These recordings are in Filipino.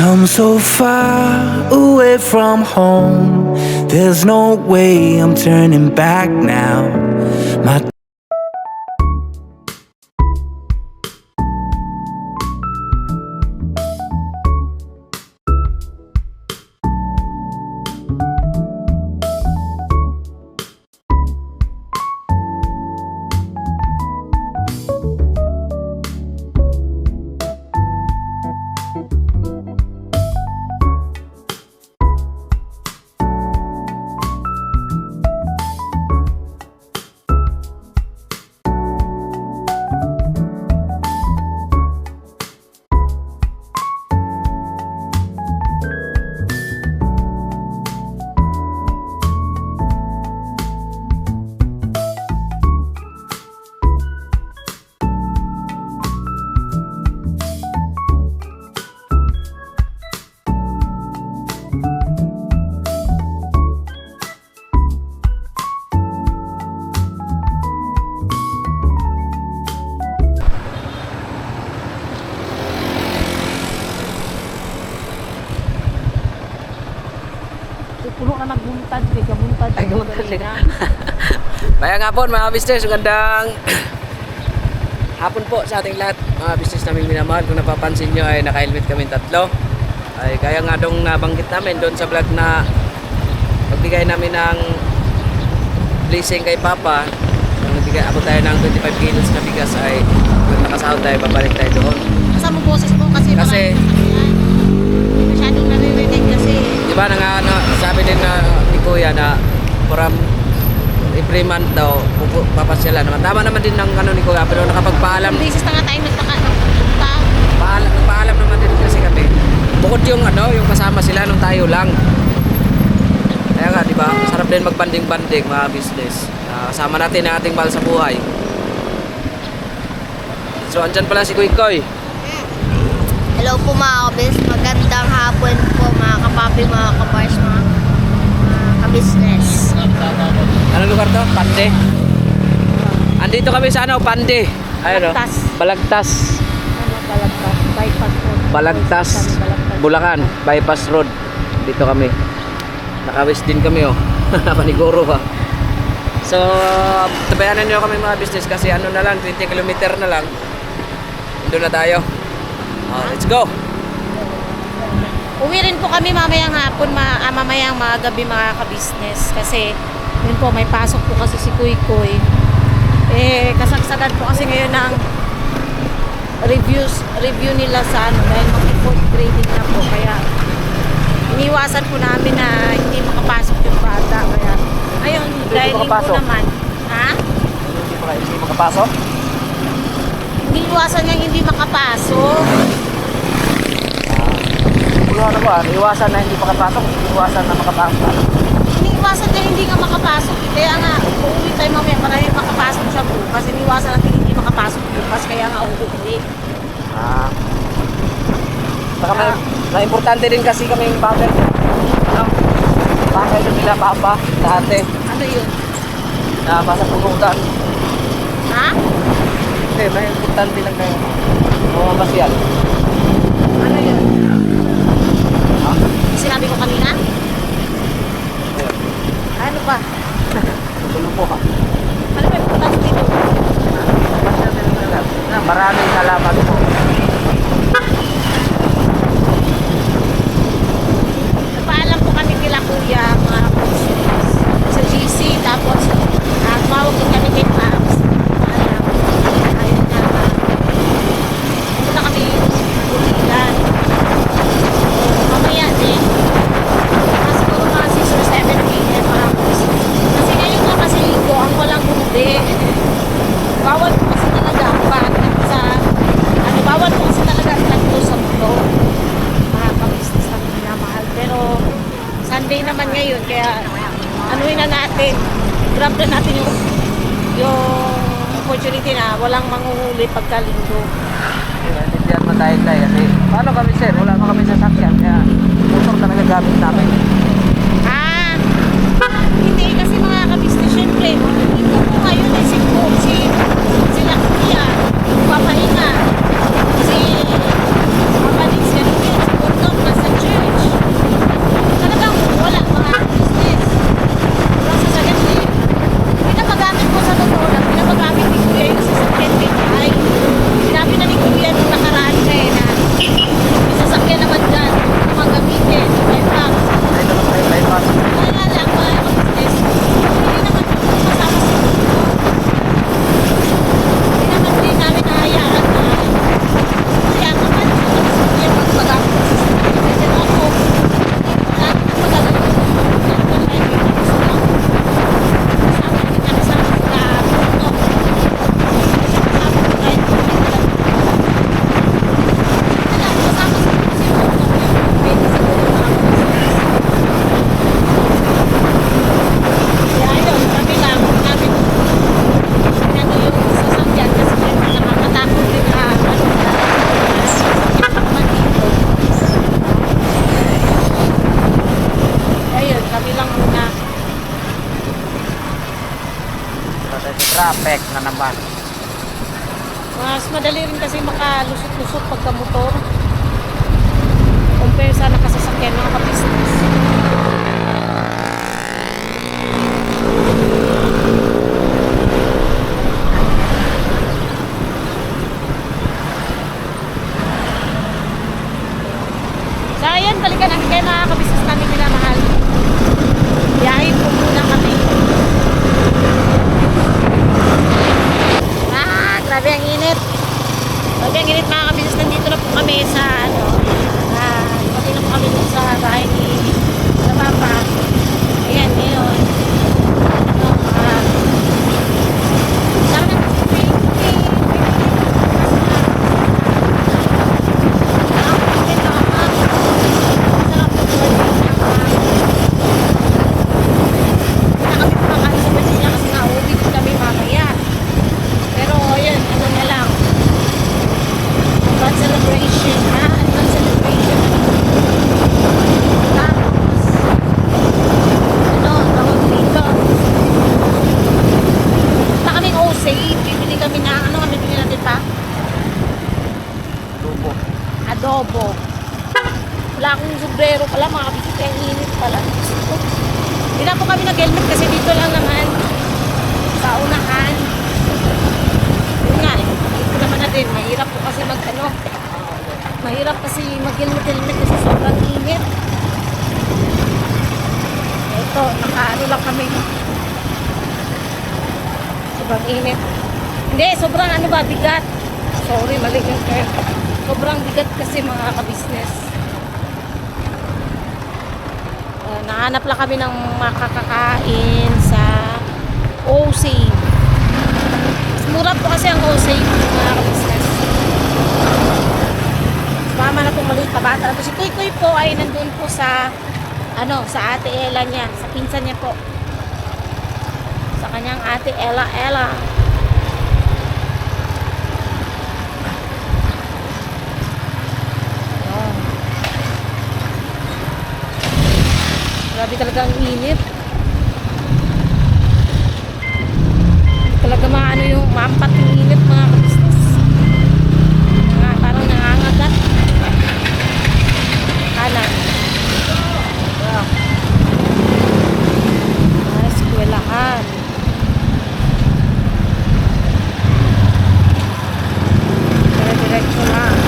come so far away from home. There's no way I'm turning back now. My puno na nagbuntad, gamuntad. Ay, gamuntad sila. Mayang hapon mga business, magandang hapon po sa ating lahat. Mga business naming minamahal, kung napapansin nyo ay naka-helmet kami tatlo. Ay kaya nga dong nabanggit namin doon sa vlog na magbigay namin ng blessing kay Papa. Kung nagbigay ako tayo ng 25 kilos na bigas ay kung nakasahod tayo, babalik tayo doon. Kasama boses mo kasi masyadong naririnig kasi. Diba sabi din na ni Kuya na from every month daw papasyalan naman. Tama naman din ng ni Kuya, pero nakapagpaalam. Beses na nga tayo nagpunta. Nagpaalam naman din kasi kami. Bukod yung yung kasama sila nung tayo lang. Kaya nga, di ba? Sarap din magbanding-banding mga business. Kasama natin ang ating mahal sa buhay. So, andyan pala si Kuy Koy. Hello po mga kabis, magandang hapon po mga kapapi, mga kabars, mga kabisnes. Anong lugar to? Pande? Andito kami sa Pande. Ayun o. Balagtas. Balagtas. Bypass road. Balagtas. Bulacan. Bypass road. Dito kami. Nakawis din kami Paniguro pa. So, tabayanan nyo kami mga business kasi na lang, 20 km na lang. Doon na tayo. Let's go! Uwi rin po kami mamayang hapon, mamayang mga gabi mga kabisnes. Kasi, yun po, may pasok po kasi si Kuy Koy. Kasagsagan po kasi ngayon ng review nila sa dahil mag-fourth grading na po. Kaya, iniwasan po namin na hindi makapasok yung bata. Kaya, ayun, dahil linggo naman. Ha? Hindi makapasok? Iniwasan niya hindi makapasok. Iwasan na hindi makapasok, iwasan na makapasok. Iniwasan niya hindi nga makapasok. Kaya nga, uuwi tayo mamaya para makapasok siya bukas. Iniwasan natin hindi makapasok bukas. Kaya nga uuwi. Saka na importante din kasi kami yung bagay. Bagay na nila Papa, dati. Ano yun? Na basa punutan. Ha? Hindi, may importante lang kayo. Mga masyal. Ano yun? Ha? Sinabi ko kanina? Ano ba? Tulong po ha. Ano ba yung putas dito? Maraming salamat po. Nagpaalam po kami kila Kuya mga kapatid sa GC. Tapos, tumawag din kami kay Pops. Ayun nga. Punta kami ulitan. Mamaya din. Siguro mga 6 or 7 p.m. Kasi ngayon nga kasi linggo ang walang bumili. Bawal po kasi talaga bawal po kasi talaga naglo sa mundo. Mga ka-business na minamahal. Pero Sunday naman ngayon, kaya anuhin na natin. Grab na natin yung opportunity na walang manghuhuli pagkalinggo. Hindi yan matay-tay. Paano kami sir? Wala pa kami sasakyan. Kaya motor talaga gamit namin. Hindi kasi mga ka-business, syempre, ito po ngayon ay sila Kuya, papahinga, si Papa Lins, ganun din, si Bundok, traffic na naman. Mas madali rin kasi makalusot-lusot pagka motor. Compare sa nakasasakyan mga ka-business. So ayan, balikan natin kayo mga ka-business namin minamahal. Biyahin po muna kami. Grabe ang init. Grabe ang init mga ka-business. Nandito na po kami sa pati na po kami dun sa bahay ni Papa. Ayan, ngayon. Adobo. Wala akong sombrero pala, mga kabisip, ang init pala. Hindi na po kami nag-helmet kasi dito lang naman sa unahan. Yun nga, ito naman natin, mahirap po kasi mahirap kasi mag-helmet kasi sobrang init. Ito, nakaano lang kami. Sobrang init. Hindi, sobrang bigat. Sorry, mali yung term. Sobrang bigat kasi mga ka-business. Nahanap lang kami ng makakakain sa O-Save. Mas mura po kasi ang O-Save mga ka-business. Mama na pong maliit pa bata. Si Kuy Kuy po ay nandun po sa sa ate Ella niya. Sa pinsan niya po. Sa kanyang ate Ella. Grabe talaga ang init. Talaga maano yung mampat yung init mga ka-business. Parang nangangagat. Kanan. Wow. Eskwelahan. Dire-diretso lang.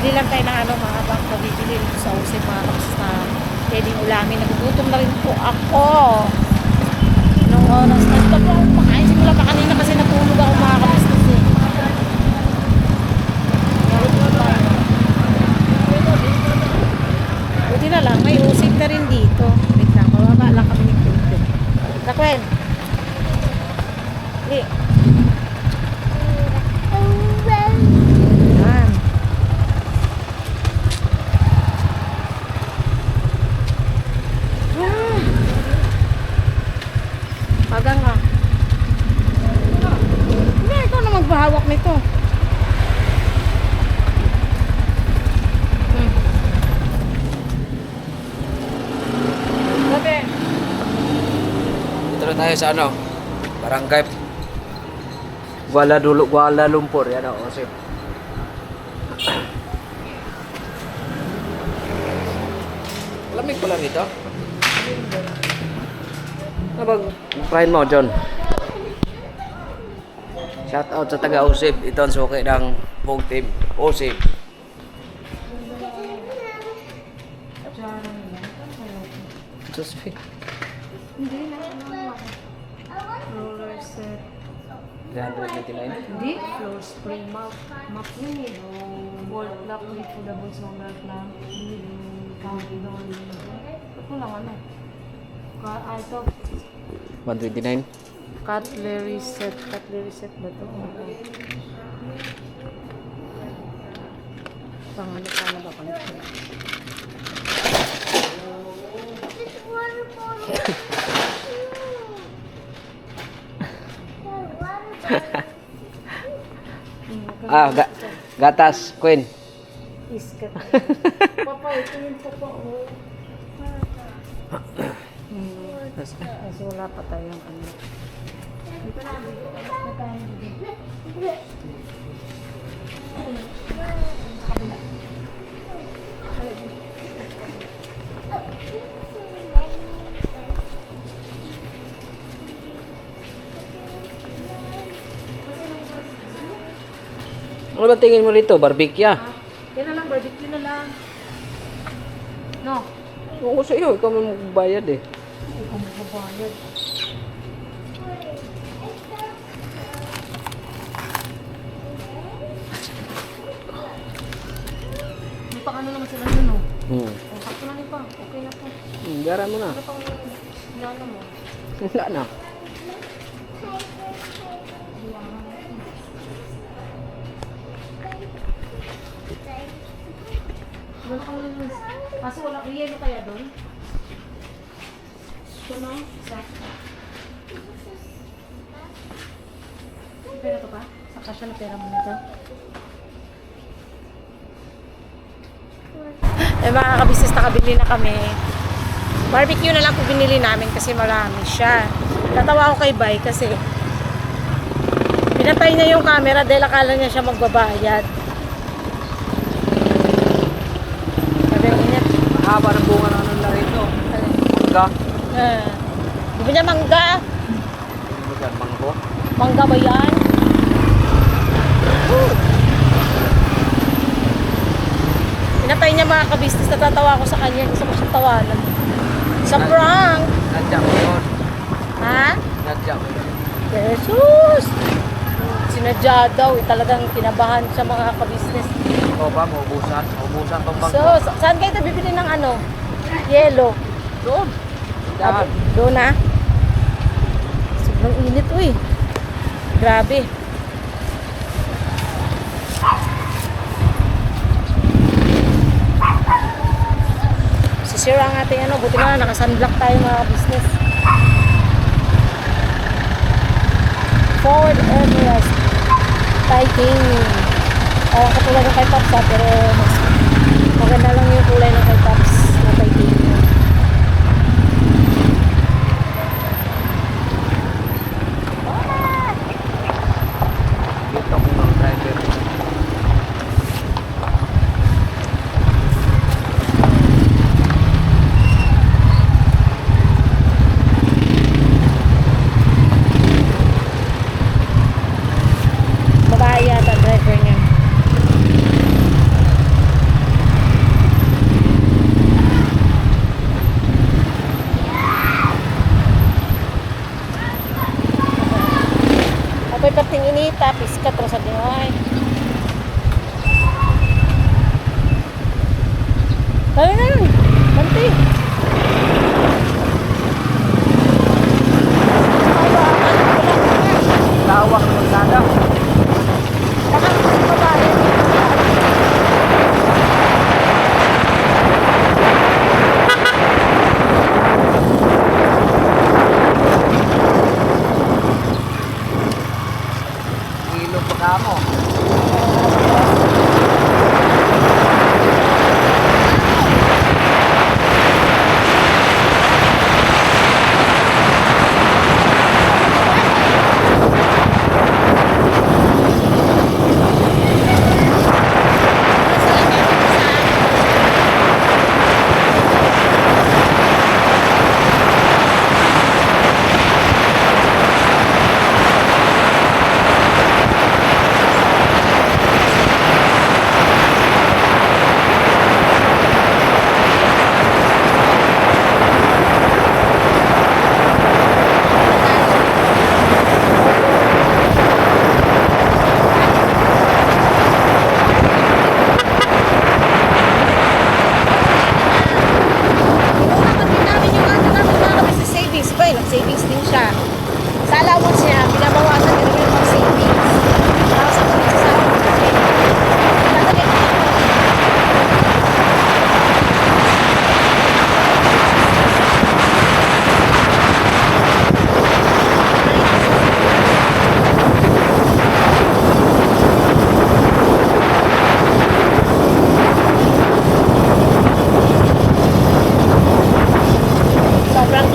Bili lang tayo ng mga bangka bibili dito sa Usip mga kapsis na pwedeng ulamin. Nagugutom na rin po ako. Nung oras na ito po, makain simula pa kanina kasi natulog ako mga kapsis eh. Buti na lang, may Usip na rin dito. Wait lang, mababa lang kami ng tubig. Takwen. Hindi. Magang nga. Hindi, ikaw na magbahawak nito. Sabi. Dito na tayo sa Barangay Kuala Lumpur. Yan o, Osip. Lamig pala rito. Mag-friend mo, John. Shout out sa taga Osip. Ito ang suki ng buong team. Osip. Just fit. Hindi na. Roller set. 399. Hindi. Floor spray map. Map yun eh. Wall clock. Refillable solar clock. Countdown. Ito lang Ito. 129. Cutlery set. Cutlery set ba ito? Pangano sana ba pala ito? Gatas, Queen. Iskat. Papa, ito yung papa. Kasi wala pa tayong ano. Dito na, Ano ba tingin mo rito? Barbecue? yan na lang, barbecue na lang. No? Oo, sa iyo. Ikaw may magbayad eh. Ikaw magbabayad. May pang ano naman sila nun, no? O, sakto na rin pa. Okay na po. Gara mo na. Ano pang inano mo? Wala na. Wala kang linis. Kaso wala yelo kaya doon? Ito na? Isa. May pera to pa? Saka siya na pera mo nito. Eh mga kabisnes, nakabili na kami. Barbecue na lang po binili namin kasi marami siya. Tatawa ako kay Bay kasi pinatay niya yung camera dahil akala niya siya magbabayad. Haba ng bunga ng ano na rito. Mangga. Di ba niya mangga? Ano ba yan? Manggo? Mangga ba yan? Pinatay niya mga kabisnes, natatawa ko sa kanya. Gusto ko siyang tawanan. Sa prank! Nadya mo yun. Ha? Nadya mo yun. Jesus! Sinadya daw, talagang kinabahan sa mga kabisnes. Ikaw ba? Maubusan? Maubusan tong bangko? So, saan kayo ito bibili ng ano? Yelo. Doon. Dahan. Doon na. Sobrang init, uy. Grabe. Sisira ang ating ano. Buti na naka-sunblock tayo mga business. Ford Everest Titanium. Ewan ko talaga kay Pops ha, pero maganda lang yung kulay ng kay Pops na Titanium. Dito ko ng driver. Babae yata driver niya.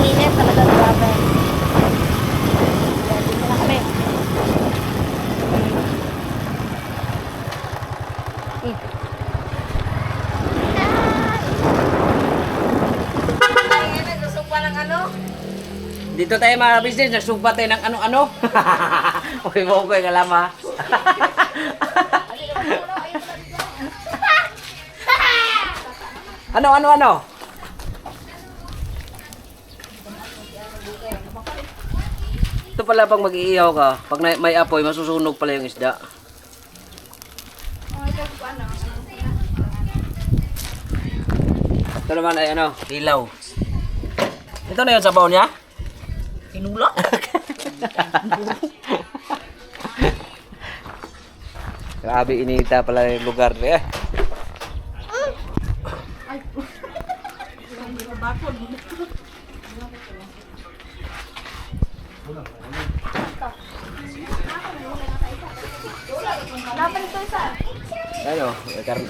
init talaga, grabe. Kaya dito na kami. Dito tayo mga business, nagsugba tayo ng ano-ano. Okay mo ko yung alam ha. Ano? Ito pala pag mag-iihaw ka, pag may apoy, masusunog pala yung isda. Ito naman ay ano, ilaw. Ito na yung sabaw niya? Tinula? Grabe, inita pala yung lugar niya. Ano? May karne.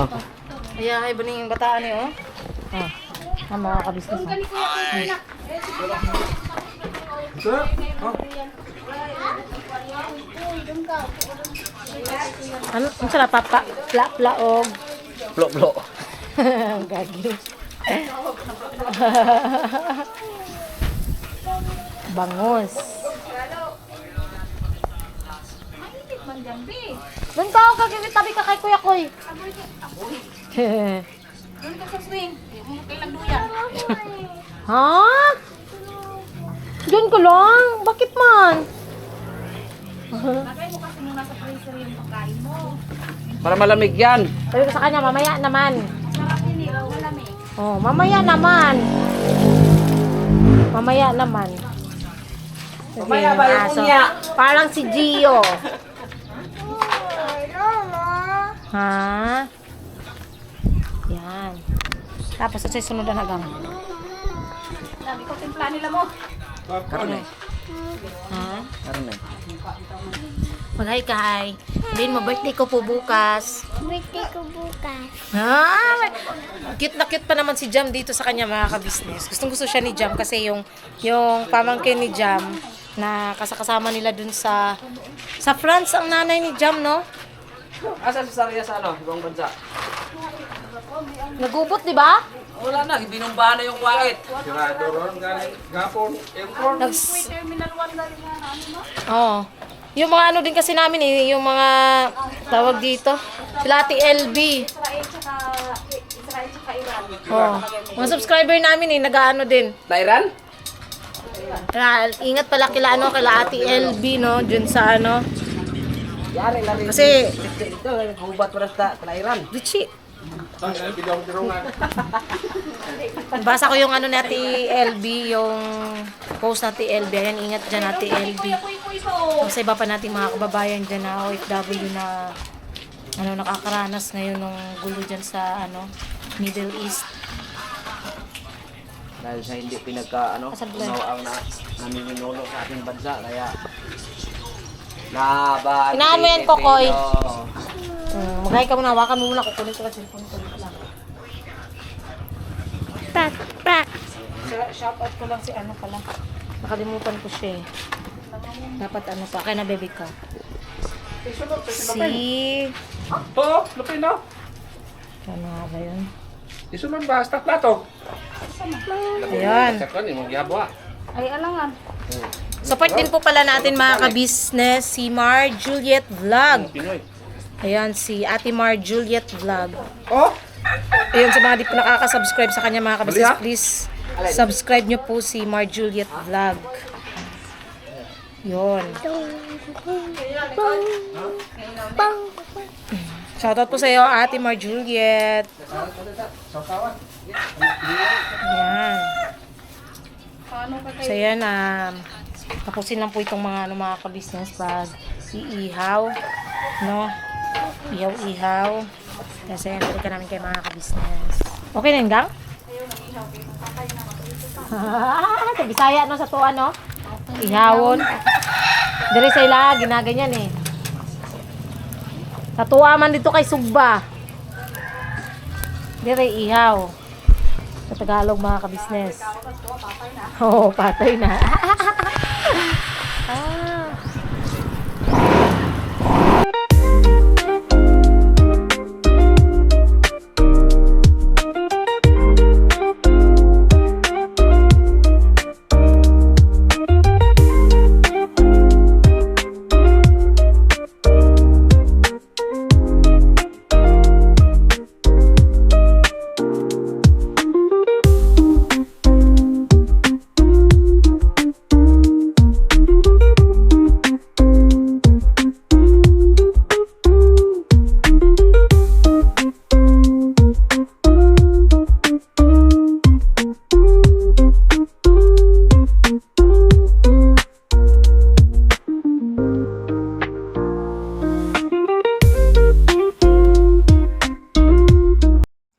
Oh. Kaya ay ba yung bataan eh, oh? Ang mga kabisnes. Ano? Ang sarap papa? Pla-plaog. Plo-plo. Gagi. Bangos. Doon ka ako kagawin ka kay Kuya Koy. Doon ka sa swing. Kailang duyan. Ha? Doon ka lang? Bakit man? Lagay mo kasi muna sa freezer yung pagkain mo. Para malamig yan. Sabi ko sa kanya, mamaya naman. Sarap yun eh. Malamig. Oh, mamaya naman. Mamaya naman. Mamaya ba yung Aso. unya? Parang si Gio. Ha? Yan. Tapos sa sunod na nagang. Sabi ko, timpla nila mo. Karne. Ha? Karne. Mag-hi ka, hi. Sabihin mo, birthday ko po bukas. Birthday ko bukas. Ah, cute na cute pa naman si Jam dito sa kanya mga ka-business. Gustong gusto siya ni Jam kasi yung pamangkin ni Jam na kasama nila dun sa France ang nanay ni Jam, no? Asa si Saria sa ano? Ibang bansa? Nagubot, di ba? Wala na, binumbahan na yung wait. Terminal 1 na rin nga namin, no? Oo. Yung mga ano din kasi namin eh, yung mga tawag dito. Sila Ate LB. Israel tsaka Iran. Oh. Mga subscriber namin eh, nag-ano din. Tairan? Kaya, ingat pala kila Ate LB, no? Dun sa ano. Yari na rin. Kasi, Ito, hubat para sa Tairan. Richie. Basa ko yung ano ni Ate LB, yung post na Ate LB. Ayan, ingat dyan Ate LB. Sa iba pa natin mga kababayan dyan na OFW na nakakaranas ngayon ng gulo dyan sa Middle East. Dahil sa hindi unaw ang namiminuno sa ating bansa. Kaya, Inahan mo yan, Kokoy. Mag-hi ka muna, hawakan mo muna. Kukunin ko kasi cellphone ko lang. Pak. Shout out ko lang si ano pala. Nakalimutan ko siya eh. Dapat pa. Kaya na baby ko. Si... Oo, lupin na. Ano nga ba yun? Isunod ba? Start plato. Ayan. Sakon, yung magyabo Ay, alangan. Support din po pala natin mga ka-business si Mar Juliet Vlog. Pinoy. Ayan, si Ate Mar Juliet Vlog. Oh! Ayun, sa mga di po nakaka-subscribe sa kanya mga ka-business, Mali, ha? please subscribe nyo po si Mar Juliet Vlog. Yun. Shoutout po sa iyo, Ate Mar Juliet. Ayan. So yan, tapusin lang po itong mga ka-business pag iihaw, no? Ihaw-ihaw. Kasi yan, balikan namin kayo mga ka-business. Okay na yun, gang? Sa Bisaya, no? Sa tuwa, no? Ihawon. Dari sa ila, ginaganyan eh. Sa tuwa man dito kay Sugba. Dire ihaw. Sa Tagalog mga kabisnes. Oo, patay na. Ah.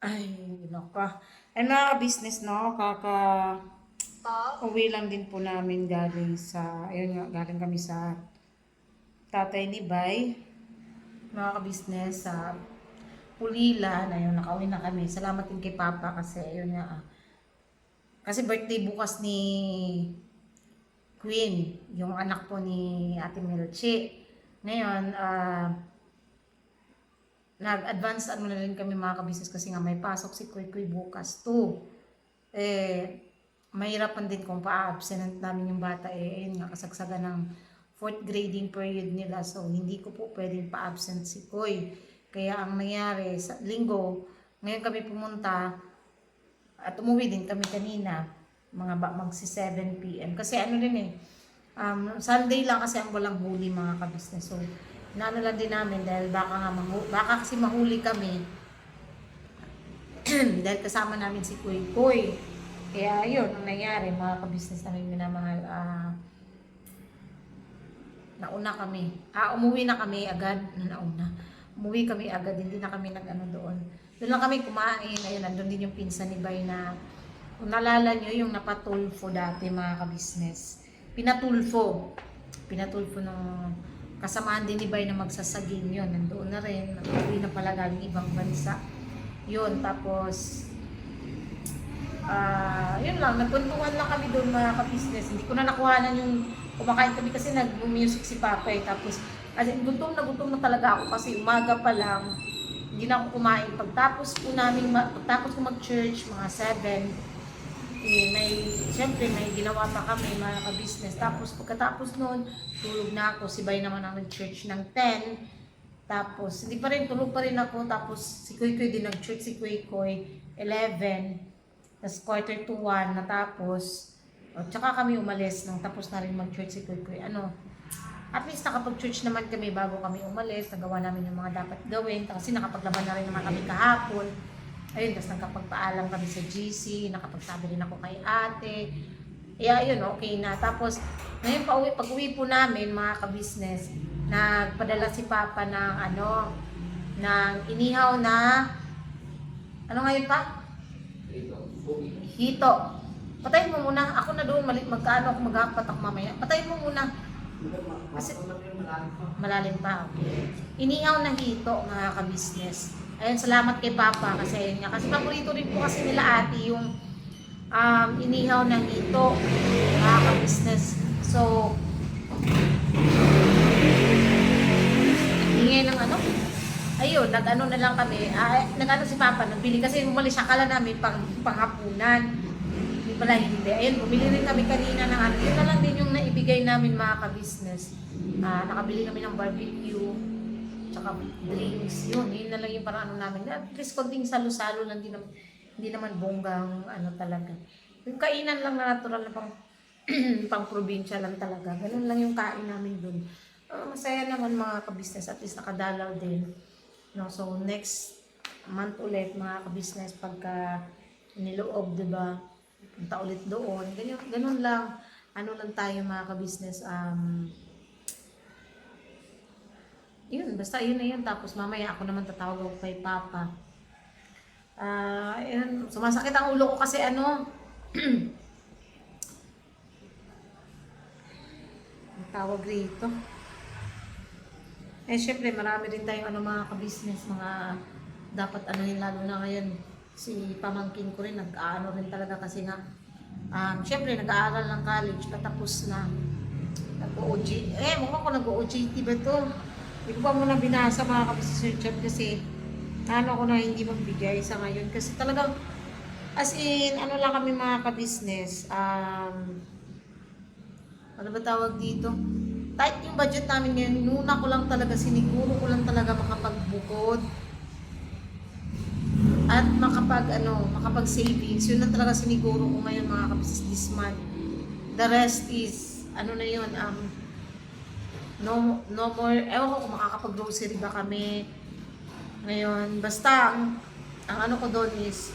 Ay, naka. Ay mga business no, uwi lang din po namin galing sa, ayun nga, galing kami sa tatay ni Bay. Mga ka-business sa Pulilan, ayun, nakauwi na kami. Salamat din kay Papa kasi, ayun nga, kasi birthday bukas ni Queen, yung anak po ni Ate Melchi. Ngayon, nag-advance ano na rin kami mga kabisnes kasi nga may pasok si Kuy Kuy bukas too. Mahirapan din kung pa-absent namin yung bata ayun nga kasagsagan ng 4th grading period nila so hindi ko po pwedeng pa-absent si Kuy. Kaya ang nangyari sa linggo, ngayon kami pumunta at umuwi din kami kanina mga magsi 7 PM kasi ano din Sunday lang kasi ang walang huli mga kabisnes so naano lang din namin dahil baka kasi mahuli kami dahil kasama namin si Kuy Kuy. Kaya yun, ang nangyari, mga kabisnes namin minamahal, umuwi na kami agad, umuwi kami agad, hindi na kami nag-ano doon. Doon lang kami kumain, ayun, nandun din yung pinsan ni Bay na, kung nalala nyo, yung napatulfo dati mga kabisnes. Pinatulfo ng kasamaan din ni Bay na magsasaging yun. Nandoon na rin. Nag-uwi na pala galing ibang bansa. Yun. Tapos, yun lang. Nagpuntungan lang kami doon mga ka-business. Hindi ko na nakuhanan yung kumakain kami kasi nag-music si Papa eh. Tapos, gutom na talaga ako kasi umaga pa lang. Hindi na ako kumain. Pagtapos ko mag-church, mga 7, siyempre may ginawa pa kami mga ka-business. Tapos pagkatapos noon, tulog na ako. Si Bay naman ang nag-church ng 10. Tapos tulog pa rin ako. Tapos si Kuy Kuy din nag-church si Kuy Kuy 11. Tapos 1:45 natapos. Tsaka kami umalis nung tapos na rin mag-church si Kuy Kuy. At least nakapag-church naman kami bago kami umalis. Nagawa namin yung mga dapat gawin. Kasi nakapaglaban na rin naman kami kahapon. Ayun, tapos nagkapagpaalam kami sa GC, nakapagsabi rin ako kay ate. Ayun, okay na. Tapos, ngayon pag-uwi po namin, mga ka-business, nagpadala si Papa ng ng inihaw na, ano ngayon pa? Hito. Patayin mo muna. Ako na doon, magkaano ako maghapatak mamaya. Patayin mo muna. Kasi, malalim pa. Okay. Inihaw na hito, mga ka-business. Ayun, salamat kay Papa kasi ayun nga. Kasi paborito rin po kasi nila ate yung inihaw ng hito, mga ka-business. So, ingay ng ayun, nag-ano na lang kami. Nag-ano si Papa, nagbili kasi umalis siya, kala namin panghapunan. Hindi pala hindi. Ayun, bumili rin kami kanina ng yun na lang din yung naibigay namin mga ka-business. Nakabili kami ng barbecue. Tsaka drinks, yun na lang yung parang namin. At least konting salo-salo lang, hindi naman bonggang talaga. Yung kainan lang na natural na pang probinsya lang talaga. Ganun lang yung kain namin dun. Masaya naman mga ka-business, at least nakadalaw din. No, so next month ulit mga ka-business pagka niloob, diba? Punta ulit doon. Ganun lang. Ano lang tayo mga ka-business, yun, basta yun na yun. Tapos mamaya ako naman tatawag ako kay Papa. Yun, sumasakit ang ulo ko kasi tawag rito. Syempre marami rin tayong mga ka-business, mga dapat lalo na ngayon si pamangkin ko rin, nag-aano rin talaga kasi nga, syempre nag-aaral ng college, patapos na. Nag-OJ, mukha ko nag-OJT ba to? Hindi ko pa muna binasa mga kabisnes chat kasi ano ko na hindi magbigay sa ngayon kasi talagang as in ano lang kami mga kabisnes ano ba tawag dito, tight yung budget namin ngayon. Nuna ko lang talaga, siniguro ko lang talaga makapagbukod at makapag savings. Yun lang talaga siniguro ko ngayon mga kabisnes this month. The rest is ano na yun, no more, ewan ko kung makakapag-grocery ba kami ngayon. Basta, ang ano ko doon is,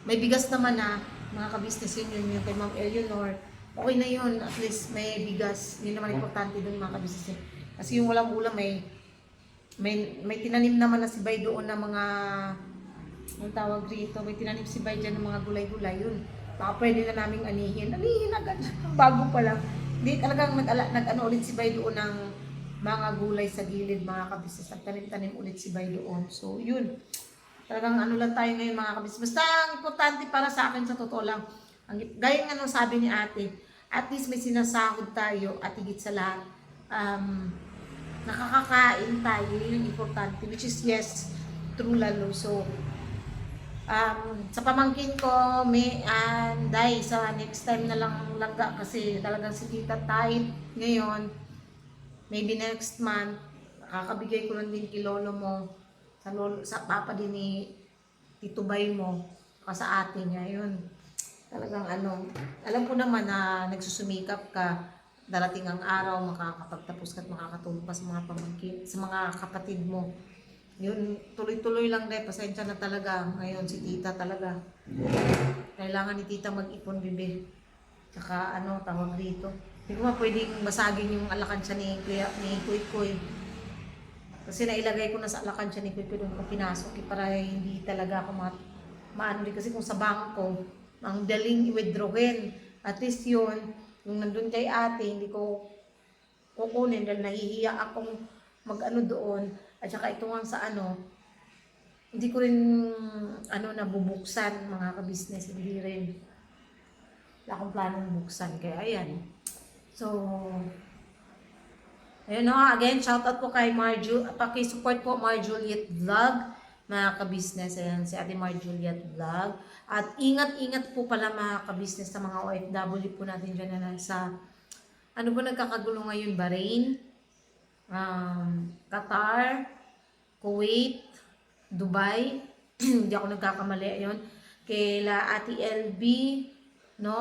may bigas naman na, mga kabisnes yun kay Ma'am Eleanor. Okay na yun, at least may bigas. Yun naman importante doon mga kabisnes. Kasi yung walang ulam, may tinanim naman na si Bay doon na mga, ang tawag rito, may tinanim si Bay dyan ng mga gulay-gulay yun. Baka pwede na naming anihin agad, bago pa lang. Hindi talagang nag-ano ulit si Bay doon ng mga gulay sa gilid mga kabisnes. Nagtanim-tanim ulit si Bay doon. So yun, talagang ano lang tayo ngayon mga kabisnes. Basta ang importante para sa akin sa totoo lang, gaya nga nung sabi ni ate, at least may sinasahod tayo at higit sa lahat, nakakakain tayo, yun yung importante, which is yes, true lalo. So, sa pamangkin ko, dahil sa next time na lang langga kasi talagang si tita tight ngayon, maybe next month, kakabigay ko lang din kay lolo mo, sa papa din ni Tito Bay mo, sa ate niya, yun. Talagang alam ko naman na nagsusumikap ka, darating ang araw, makakapagtapos ka at makakatulong ka sa mga pamangkin, sa mga kapatid mo. Yun, tuloy-tuloy lang dahil pasensya na talaga. Ngayon si tita talaga. Kailangan ni tita mag-ipon bibi. Tsaka tawag dito. Hindi ko pwedeng basagin yung alakansya ni Kuy. Kasi nailagay ko na sa alakansya ni Kuy doon ko pinasok para hindi talaga ako maano rin. Kasi kung sa bangko, ang daling i-withdrawin. At least yun, yung nandun kay ate, hindi ko kukunin dahil nahihiya akong mag-ano doon. At saka ito nga sa hindi ko rin nabubuksan mga kabisnes, hindi rin. Wala akong planong buksan, kaya ayan. So, ayun again, shoutout po kay paki-support po Marjuliet Vlog, mga kabisnes. Ayan, si Ate Marjuliet Vlog. At ingat-ingat po pala mga kabisnes sa mga OFW po natin dyan na nasa, nagkakagulo ngayon, Bahrain, Qatar, Kuwait, Dubai, hindi ako nagkakamali yun, kaila Ate LB,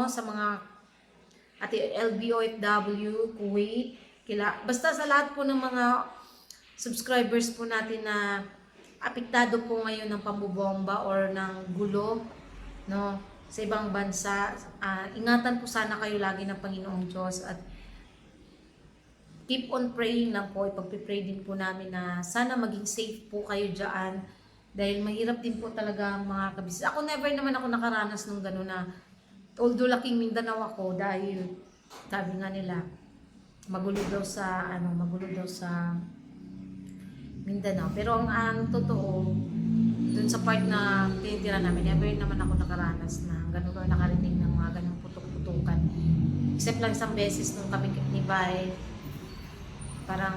sa mga Ate LB OFW, Kuwait, basta sa lahat po ng mga subscribers po natin na apektado po ngayon ng pambobomba or ng gulo, sa ibang bansa, ingatan po sana kayo lagi ng Panginoong Diyos at keep on praying lang po. Ipagpipray din po namin na sana maging safe po kayo dyan. Dahil mahirap din po talaga mga kabisnes. Ako never naman ako nakaranas ng gano'n na, although laking Mindanao ako dahil sabi nga nila, magulo daw sa Mindanao. Pero ang totoo, dun sa part na tinitira namin, never naman ako nakaranas na gano'n or nakarinig ng mga gano'ng putok-putukan. Except lang isang beses nung kami ni Bay, parang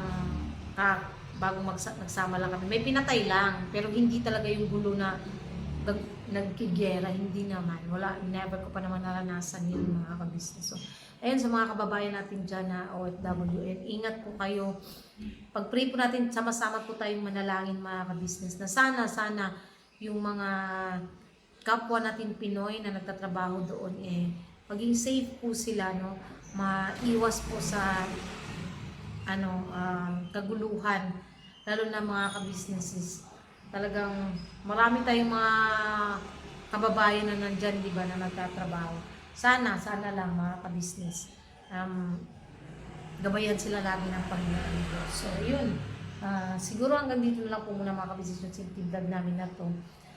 bago nagsama lang kami. May pinatay lang, pero hindi talaga yung gulo na nagkigera, hindi naman. Never ko pa naman naranasan yun mga kabisnes. So, ayun sa mga kababayan natin dyan na OFW, ingat po kayo. Pag-pray po natin, sama-sama po tayong manalangin mga kabisnes na sana yung mga kapwa natin Pinoy na nagtatrabaho doon maging safe po sila, maiwas po sa kaguluhan, lalo na mga ka-businesses. Talagang marami tayong mga kababayan na nandyan, di ba, na nagtatrabaho. Sana lang mga ka-business. Gabayan sila lagi ng Panginoon Diyos. So, yun. Siguro hanggang dito na lang po muna mga ka-business yung simple vlog namin na to.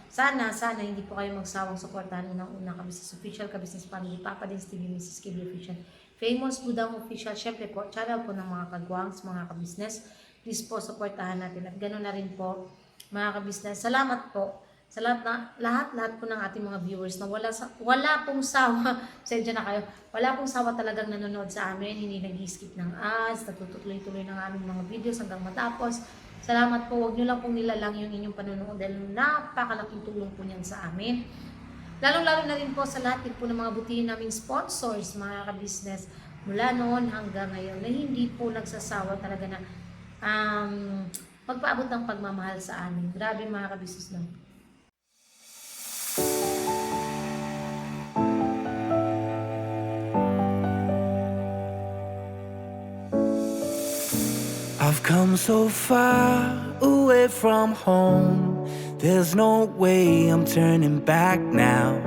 Sana hindi po kayo magsawang suportahan unang ka-business official, ka-business family, Papa Dins TV, Mrs. KB Official, Famous Budang Official, syempre po, channel po ng mga kagwangs, mga ka-business. Please po, supportahan natin. At ganoon na rin po, mga ka-business. Salamat po sa lahat po ng ating mga viewers na wala pong sawa, sadya na kayo, wala pong sawa talagang nanonood sa amin, hindi nag-skip ng ads, natutuloy-tuloy ng aming mga videos hanggang matapos. Salamat po, huwag nyo lang pong nilalang yung inyong panonood dahil napakalaking tulong po niyan sa amin. Lalong-lalo na rin po sa lahat din po ng mga butihin naming sponsors, mga ka-business, mula noon hanggang ngayon na hindi po nagsasawa talaga na magpaabot ng pagmamahal sa amin. Grabe mga ka-business lang. I've come so far away from home. There's no way I'm turning back now.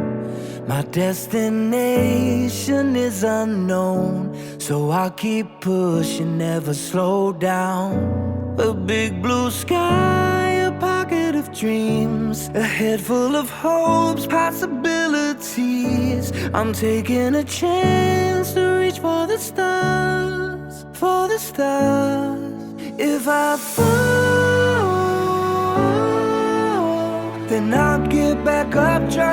My destination is unknown, so I'll keep pushing, never slow down. A big blue sky, a pocket of dreams, a head full of hopes, possibilities. I'm taking a chance to reach for the stars, for the stars. If I fall, then I'll get back up, try